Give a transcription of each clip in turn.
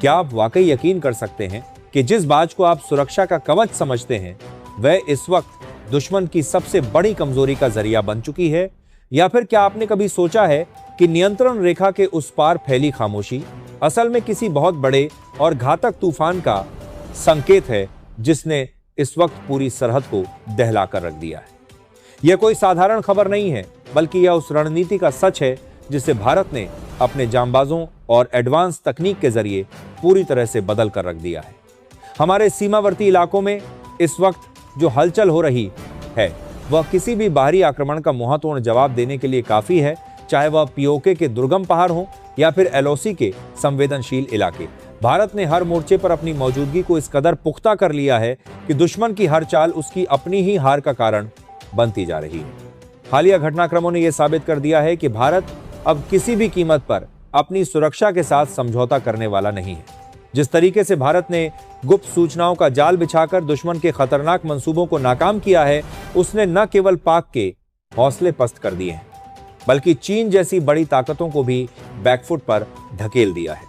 क्या आप वाकई यकीन कर सकते हैं कि जिस बाज को आप सुरक्षा का कवच समझते हैं वह इस वक्त दुश्मन की सबसे बड़ी कमजोरी का जरिया बन चुकी है? या फिर क्या आपने कभी सोचा है कि नियंत्रण रेखा के उस पार फैली खामोशी असल में किसी बहुत बड़े और घातक तूफान का संकेत है जिसने इस वक्त पूरी सरहद को दहला कर रख दिया है? यह कोई साधारण खबर नहीं है, बल्कि यह उस रणनीति का सच है जिसे भारत ने अपने जांबाजों और एडवांस तकनीक के जरिए पूरी तरह से बदल कर रख दिया है। हमारे सीमावर्ती इलाकों में इस वक्त जो हलचल हो रही है वह किसी भी बाहरी आक्रमण का मुंहतोड़ जवाब देने के लिए काफी है, चाहे वह पीओके के दुर्गम पहाड़ हो या फिर एलओसी के संवेदनशील इलाके। भारत ने हर मोर्चे पर अपनी मौजूदगी को इस कदर पुख्ता कर लिया है कि दुश्मन की हर चाल उसकी अपनी ही हार का कारण बनती जा रही है। हालिया घटनाक्रमों ने यह साबित कर दिया है कि भारत अब किसी भी कीमत पर अपनी सुरक्षा के साथ समझौता करने वाला नहीं है। जिस तरीके से भारत ने गुप्त सूचनाओं का जाल बिछाकर दुश्मन के खतरनाक मंसूबों को नाकाम किया है, उसने न केवल पाक के हौसले पस्त कर दिए हैं, बल्कि चीन जैसी बड़ी ताकतों को भी बैकफुट पर ढकेल दिया है।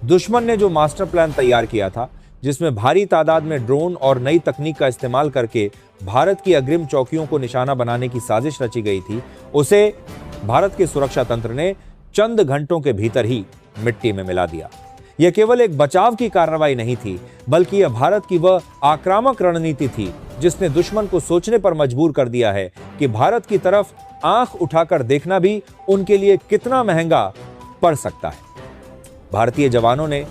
दुश्मन ने जो मास्टर प्लान तैयार किया था, जिसमें भारी तादाद में ड्रोन और नई तकनीक का इस्तेमाल करके भारत की अग्रिम चौकियों को निशाना बनाने की साजिश रची गई थी, उसे भारत के सुरक्षा तंत्र ने चंद घंटों के भीतर ही मिट्टी में मिला दिया। यह केवल एक बचाव की कार्रवाई नहीं थी, बल्कि यह भारत की वह आक्रामक रणनीति थी जिसने दुश्मन को सोचने पर मजबूर कर दिया है कि भारत की तरफ आंख उठाकर देखना भी उनके लिए कितना महंगा पड़ सकता है। भारतीय जवानों ने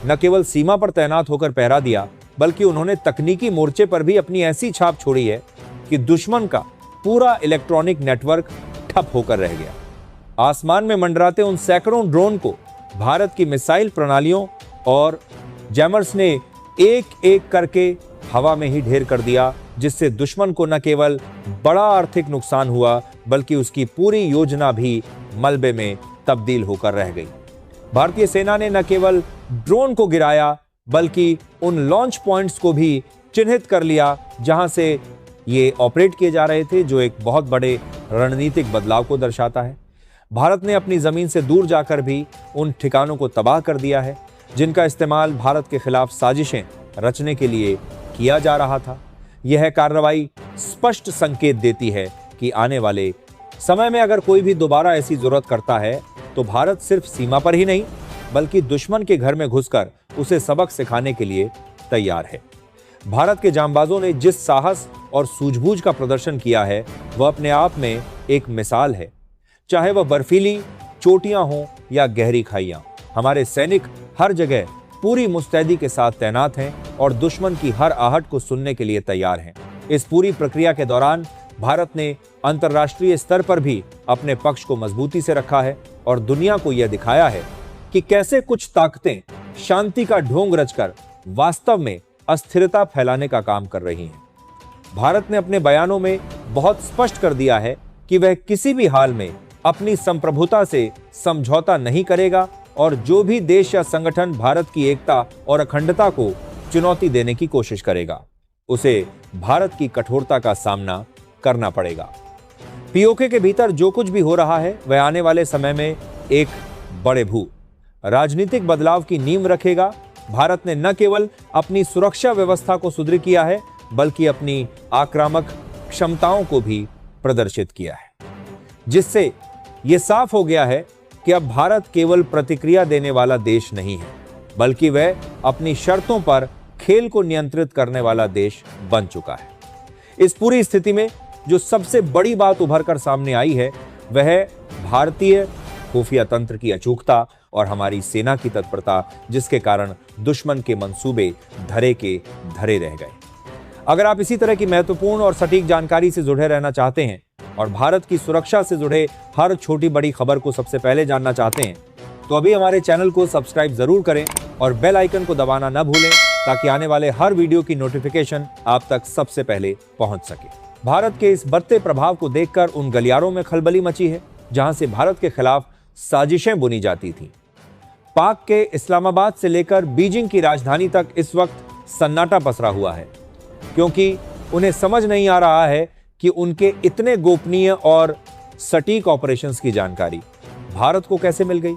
न केवल सीमा पर तैनात होकर पहरा दिया, बल्कि उन्होंने तकनीकी मोर्चे पर भी अपनी ऐसी छाप छोड़ी है कि दुश्मन का पूरा इलेक्ट्रॉनिक नेटवर्क ठप होकर रह गया। आसमान में मंडराते उन सैकड़ों ड्रोन को भारत की मिसाइल प्रणालियों और जैमर्स ने एक एक करके हवा में ही ढेर कर दिया, जिससे दुश्मन को न केवल बड़ा आर्थिक नुकसान हुआ, बल्कि उसकी पूरी योजना भी मलबे में तब्दील होकर रह गई। भारतीय सेना ने न केवल ड्रोन को गिराया, बल्कि उन लॉन्च पॉइंट्स को भी चिन्हित कर लिया जहां से ये ऑपरेट किए जा रहे थे, जो एक बहुत बड़े रणनीतिक बदलाव को दर्शाता है। भारत ने अपनी जमीन से दूर जाकर भी उन ठिकानों को तबाह कर दिया है जिनका इस्तेमाल भारत के खिलाफ साजिशें रचने के लिए किया जा रहा था। यह कार्रवाई स्पष्ट संकेत देती है कि आने वाले समय में अगर कोई भी दोबारा ऐसी जरूरत करता है तो भारत सिर्फ सीमा पर ही नहीं, बल्कि दुश्मन के घर में घुसकर उसे सबक सिखाने के लिए तैयार है। भारत के जांबाजों ने जिस साहस और सूझबूझ का प्रदर्शन किया है वह अपने आप में एक मिसाल है। चाहे वह बर्फीली चोटियां हों या गहरी खाइयां, हमारे सैनिक हर जगह पूरी मुस्तैदी के साथ तैनात हैं और दुश्मन की हर आहट को सुनने के लिए तैयार हैं। इस पूरी प्रक्रिया के दौरान भारत ने अंतर्राष्ट्रीय स्तर पर भी अपने पक्ष को मजबूती से रखा है और दुनिया को यह दिखाया है कि कैसे कुछ ताकतें शांति का ढोंग रचकर वास्तव में अस्थिरता फैलाने का काम कर रही हैं। भारत ने अपने बयानों में बहुत स्पष्ट कर दिया है कि वह किसी भी हाल में अपनी संप्रभुता से समझौता नहीं करेगा और जो भी देश या संगठन भारत की एकता और अखंडता को चुनौती देने की कोशिश करेगा, उसे भारत की कठोरता का सामना करना पड़ेगा। पीओके के भीतर जो कुछ भी हो रहा है वह आने वाले समय में एक बड़े राजनीतिक बदलाव की नींव रखेगा। भारत ने न केवल अपनी सुरक्षा व्यवस्था को सुदृढ़ किया है, बल्कि अपनी आक्रामक क्षमताओं को भी प्रदर्शित किया है, जिससे यह साफ हो गया है कि अब भारत केवल प्रतिक्रिया देने वाला देश नहीं है, बल्कि वह अपनी शर्तों पर खेल को नियंत्रित करने वाला देश बन चुका है। इस पूरी स्थिति में जो सबसे बड़ी बात उभर कर सामने आई है वह भारतीय खुफिया तंत्र की अचूकता और हमारी सेना की तत्परता, जिसके कारण दुश्मन के मंसूबे धरे के धरे रह गए। अगर आप इसी तरह की महत्वपूर्ण और सटीक जानकारी से जुड़े रहना चाहते हैं और भारत की सुरक्षा से जुड़े हर छोटी बड़ी खबर को सबसे पहले जानना चाहते हैं, तो अभी हमारे चैनल को सब्सक्राइब जरूर करें और बेल आइकन को दबाना न भूलें, ताकि आने वाले हर वीडियो की नोटिफिकेशन आप तक सबसे पहले पहुंच सके। भारत के इस बढ़ते प्रभाव को देखकर उन गलियारों में खलबली मची है जहां से भारत के खिलाफ साजिशें बुनी जाती थी। पाक के इस्लामाबाद से लेकर बीजिंग की राजधानी तक इस वक्त सन्नाटा पसरा हुआ है, क्योंकि उन्हें समझ नहीं आ रहा है कि उनके इतने गोपनीय और सटीक ऑपरेशंस की जानकारी भारत को कैसे मिल गई।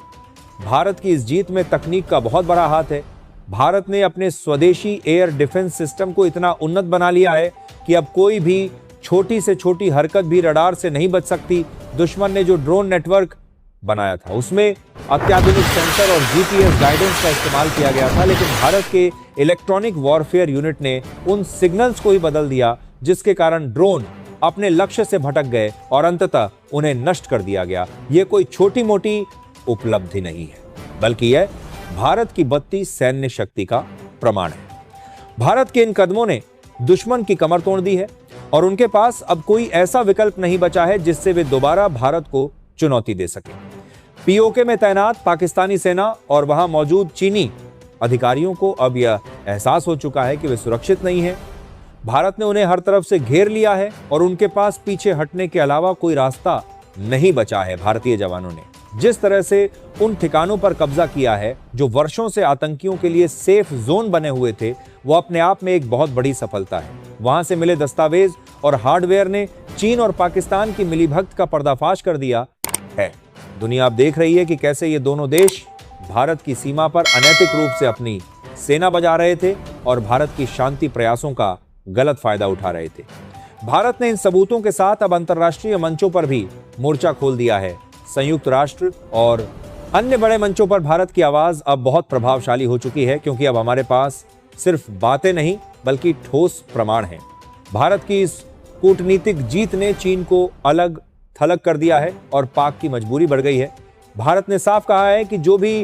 भारत की इस जीत में तकनीक का बहुत बड़ा हाथ है। भारत ने अपने स्वदेशी एयर डिफेंस सिस्टम को इतना उन्नत बना लिया है कि अब कोई भी छोटी से छोटी हरकत भी रडार से नहीं बच सकती। दुश्मन ने जो ड्रोन नेटवर्क बनाया था उसमें अत्याधुनिक सेंसर और जीपीएस गाइडेंस का इस्तेमाल किया गया था, लेकिन भारत के इलेक्ट्रॉनिक वॉरफेयर यूनिट ने उन सिग्नल्स को ही बदल दिया, जिसके कारण ड्रोन अपने लक्ष्य से भटक गए और अंततः उन्हें नष्ट कर दिया गया। यह कोई छोटी मोटी उपलब्धि नहीं है, बल्कि यह भारत की बढ़ती सैन्य शक्ति का प्रमाण है। भारत के इन कदमों ने दुश्मन की कमर तोड़ दी है और उनके पास अब कोई ऐसा विकल्प नहीं बचा है जिससे वे दोबारा भारत को चुनौती दे सके। पीओके में तैनात पाकिस्तानी सेना और वहां मौजूद चीनी अधिकारियों को अब यह एहसास हो चुका है कि वे सुरक्षित नहीं हैं। भारत ने उन्हें हर तरफ से घेर लिया है और उनके पास पीछे हटने के अलावा कोई रास्ता नहीं बचा है। भारतीय जवानों ने जिस तरह से उन ठिकानों पर कब्जा किया है जो वर्षों से आतंकियों के लिए सेफ जोन बने हुए थे, वो अपने आप में एक बहुत बड़ी सफलता है। वहां से मिले दस्तावेज और हार्डवेयर ने चीन और पाकिस्तान की मिलीभगत का पर्दाफाश कर दिया है। दुनिया अब देख रही है कि कैसे ये दोनों देश भारत की सीमा पर अनैतिक रूप से अपनी सेना बजा रहे थे और भारत की शांति प्रयासों का गलत फायदा उठा रहे थे। भारत ने इन सबूतों के साथ अब अंतर्राष्ट्रीय मंचों पर भी मोर्चा खोल दिया है। संयुक्त राष्ट्र और अन्य बड़े मंचों पर भारत की आवाज अब बहुत प्रभावशाली हो चुकी है, क्योंकि अब हमारे पास सिर्फ बातें नहीं बल्कि ठोस प्रमाण हैं। भारत की इस कूटनीतिक जीत ने चीन को अलग थलग कर दिया है और पाक की मजबूरी बढ़ गई है। भारत ने साफ कहा है कि जो भी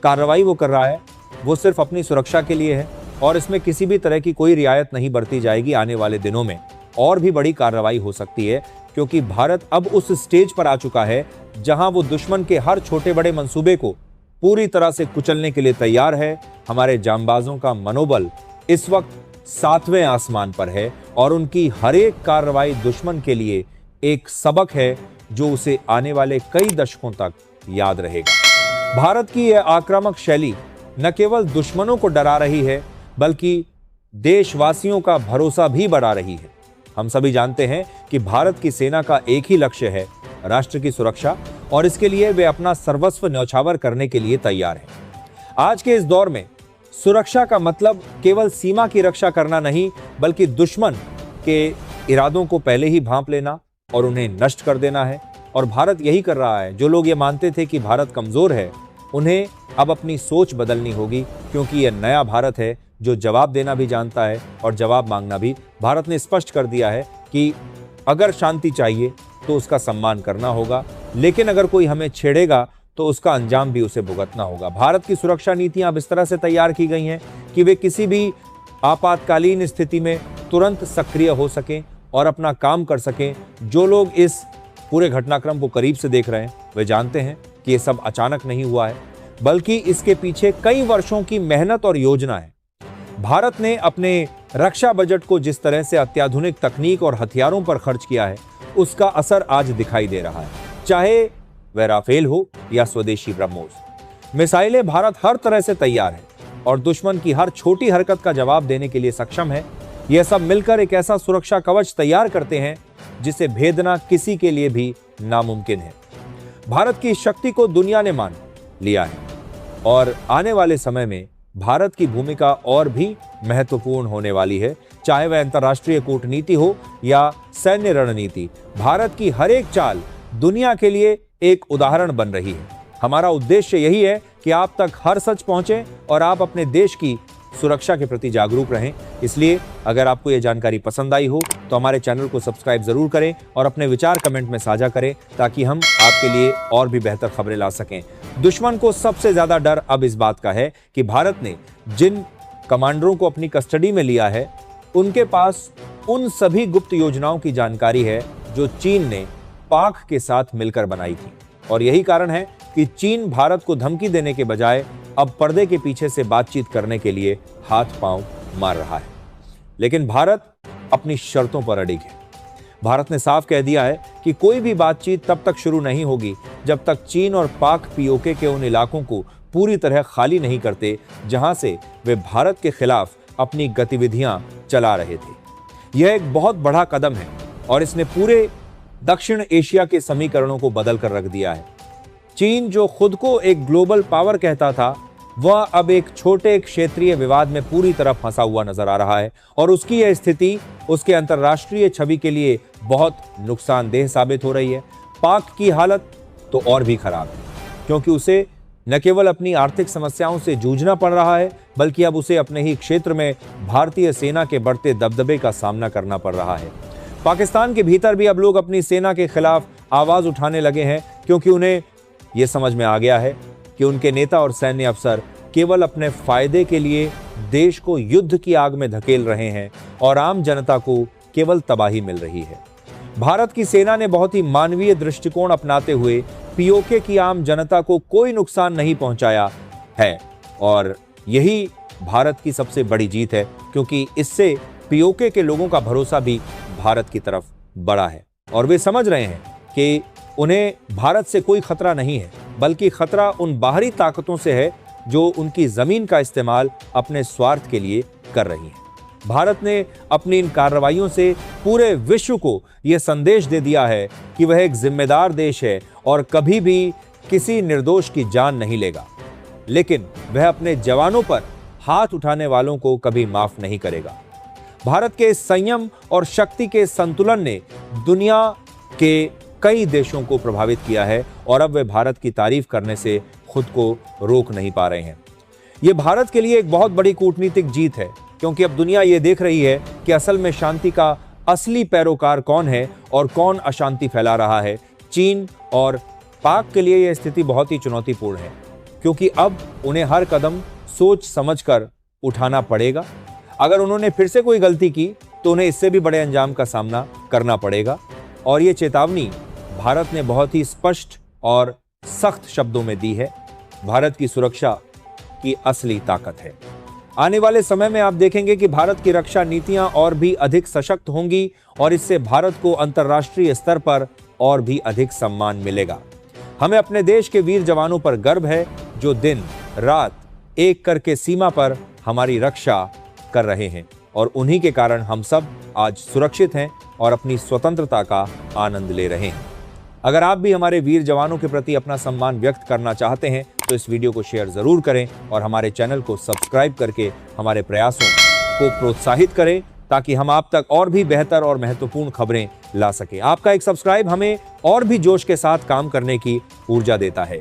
कार्रवाई वो कर रहा है वो सिर्फ अपनी सुरक्षा के लिए है और इसमें किसी भी तरह की कोई रियायत नहीं बरती जाएगी। आने वाले दिनों में और भी बड़ी कार्रवाई हो सकती है, क्योंकि भारत अब उस स्टेज पर आ चुका है जहां वो दुश्मन के हर छोटे बड़े मंसूबे को पूरी तरह से कुचलने के लिए तैयार है। हमारे जांबाजों का मनोबल इस वक्त 7वें आसमान पर है और उनकी हर एक कार्रवाई दुश्मन के लिए एक सबक है जो उसे आने वाले कई दशकों तक याद रहेगा। भारत की यह आक्रामक शैली न केवल दुश्मनों को डरा रही है बल्कि देशवासियों का भरोसा भी बढ़ा रही है। हम सभी जानते हैं कि भारत की सेना का एक ही लक्ष्य है, राष्ट्र की सुरक्षा, और इसके लिए वे अपना सर्वस्व न्यौछावर करने के लिए तैयार हैं। आज के इस दौर में सुरक्षा का मतलब केवल सीमा की रक्षा करना नहीं बल्कि दुश्मन के इरादों को पहले ही भांप लेना और उन्हें नष्ट कर देना है। और भारत यही कर रहा है। जो लोग ये मानते थे कि भारत कमजोर है, उन्हें अब अपनी सोच बदलनी होगी, क्योंकि यह नया भारत है जो जवाब देना भी जानता है और जवाब मांगना भी। भारत ने स्पष्ट कर दिया है कि अगर शांति चाहिए तो उसका सम्मान करना होगा, लेकिन अगर कोई हमें छेड़ेगा तो उसका अंजाम भी उसे भुगतना होगा। भारत की सुरक्षा नीतियां अब इस तरह से तैयार की गई हैं कि वे किसी भी आपातकालीन स्थिति में तुरंत सक्रिय हो सकें और अपना काम कर सकें। जो लोग इस पूरे घटनाक्रम को करीब से देख रहे हैं वे जानते हैं कि ये सब अचानक नहीं हुआ है, बल्कि इसके पीछे कई वर्षों की मेहनत और योजना है। भारत ने अपने रक्षा बजट को जिस तरह से अत्याधुनिक तकनीक और हथियारों पर खर्च किया है, उसका असर आज दिखाई दे रहा है। चाहे वह राफेल हो या स्वदेशी ब्रह्मोस मिसाइलें, भारत हर तरह से तैयार है और दुश्मन की हर छोटी हरकत का जवाब देने के लिए सक्षम है। यह सब मिलकर एक ऐसा सुरक्षा कवच तैयार करते हैं जिसे भेदना किसी के लिए भी नामुमकिन है। भारत की शक्ति को दुनिया ने मान लिया है और आने वाले समय में भारत की भूमिका और भी महत्वपूर्ण होने वाली है। चाहे वह अंतर्राष्ट्रीय कूटनीति हो या सैन्य रणनीति, भारत की हर एक चाल दुनिया के लिए एक उदाहरण बन रही है। हमारा उद्देश्य यही है कि आप तक हर सच पहुंचे और आप अपने देश की सुरक्षा के प्रति जागरूक रहें। इसलिए अगर आपको यह जानकारी पसंद आई हो तो हमारे चैनल को सब्सक्राइब जरूर करें और अपने विचार कमेंट में साझा करें, ताकि हम आपके लिए और भी बेहतर खबरें ला सकें। दुश्मन को सबसे ज्यादा डर अब इस बात का है कि भारत ने जिन कमांडरों को अपनी कस्टडी में लिया है, उनके पास उन सभी गुप्त योजनाओं की जानकारी है जो चीन ने पाक के साथ मिलकर बनाई थी। और यही कारण है कि चीन भारत को धमकी देने के बजाय अब पर्दे के पीछे से बातचीत करने के लिए हाथ पांव मार रहा है। लेकिन भारत अपनी शर्तों पर अड़िग है। भारत ने साफ कह दिया है कि कोई भी बातचीत तब तक शुरू नहीं होगी जब तक चीन और पाक पीओके के उन इलाकों को पूरी तरह खाली नहीं करते जहां से वे भारत के खिलाफ अपनी गतिविधियां चला रहे थे। यह एक बहुत बड़ा कदम है और इसने पूरे दक्षिण एशिया के समीकरणों को बदल कर रख दिया है। चीन जो खुद को एक ग्लोबल पावर कहता था, वह अब एक छोटे क्षेत्रीय विवाद में पूरी तरह फंसा हुआ नजर आ रहा है और उसकी यह स्थिति उसके अंतर्राष्ट्रीय छवि के लिए बहुत नुकसानदेह साबित हो रही है। पाक की हालत तो और भी खराब है, क्योंकि उसे न केवल अपनी आर्थिक समस्याओं से जूझना पड़ रहा है, बल्कि अब उसे अपने ही क्षेत्र में भारतीय सेना के बढ़ते दबदबे का सामना करना पड़ रहा है। पाकिस्तान के भीतर भी अब लोग अपनी सेना के खिलाफ आवाज उठाने लगे हैं, क्योंकि उन्हें यह समझ में आ गया है कि उनके नेता और सैन्य अफसर केवल अपने फायदे के लिए देश को युद्ध की आग में धकेल रहे हैं और आम जनता को केवल तबाही मिल रही है। भारत की सेना ने बहुत ही मानवीय दृष्टिकोण अपनाते हुए पीओके की आम जनता को कोई नुकसान नहीं पहुंचाया है और यही भारत की सबसे बड़ी जीत है, क्योंकि इससे पीओके के लोगों का भरोसा भी भारत की तरफ बढ़ा है और वे समझ रहे हैं कि उन्हें भारत से कोई खतरा नहीं है, बल्कि खतरा उन बाहरी ताकतों से है जो उनकी जमीन का इस्तेमाल अपने स्वार्थ के लिए कर रही हैं। भारत ने अपनी इन कार्रवाइयों से पूरे विश्व को यह संदेश दे दिया है कि वह एक जिम्मेदार देश है और कभी भी किसी निर्दोष की जान नहीं लेगा, लेकिन वह अपने जवानों पर हाथ उठाने वालों को कभी माफ नहीं करेगा। भारत के संयम और शक्ति के संतुलन ने दुनिया के कई देशों को प्रभावित किया है और अब वे भारत की तारीफ करने से खुद को रोक नहीं पा रहे हैं। यह भारत के लिए एक बहुत बड़ी कूटनीतिक जीत है, क्योंकि अब दुनिया ये देख रही है कि असल में शांति का असली पैरोकार कौन है और कौन अशांति फैला रहा है। चीन और पाक के लिए यह स्थिति बहुत ही चुनौतीपूर्ण है, क्योंकि अब उन्हें हर कदम सोच समझकर उठाना पड़ेगा। अगर उन्होंने फिर से कोई गलती की तो उन्हें इससे भी बड़े अंजाम का सामना करना पड़ेगा और ये चेतावनी भारत ने बहुत ही स्पष्ट और सख्त शब्दों में दी है। भारत की सुरक्षा की असली ताकत है। आने वाले समय में आप देखेंगे कि भारत की रक्षा नीतियां और भी अधिक सशक्त होंगी और इससे भारत को अंतर्राष्ट्रीय स्तर पर और भी अधिक सम्मान मिलेगा। हमें अपने देश के वीर जवानों पर गर्व है, जो दिन रात एक करके सीमा पर हमारी रक्षा कर रहे हैं और उन्हीं के कारण हम सब आज सुरक्षित हैं और अपनी स्वतंत्रता का आनंद ले रहे हैं। अगर आप भी हमारे वीर जवानों के प्रति अपना सम्मान व्यक्त करना चाहते हैं तो इस वीडियो को शेयर जरूर करें और हमारे चैनल को सब्सक्राइब करके हमारे प्रयासों को प्रोत्साहित करें, ताकि हम आप तक और भी बेहतर और महत्वपूर्ण खबरें ला सकें। आपका एक सब्सक्राइब हमें और भी जोश के साथ काम करने की ऊर्जा देता है।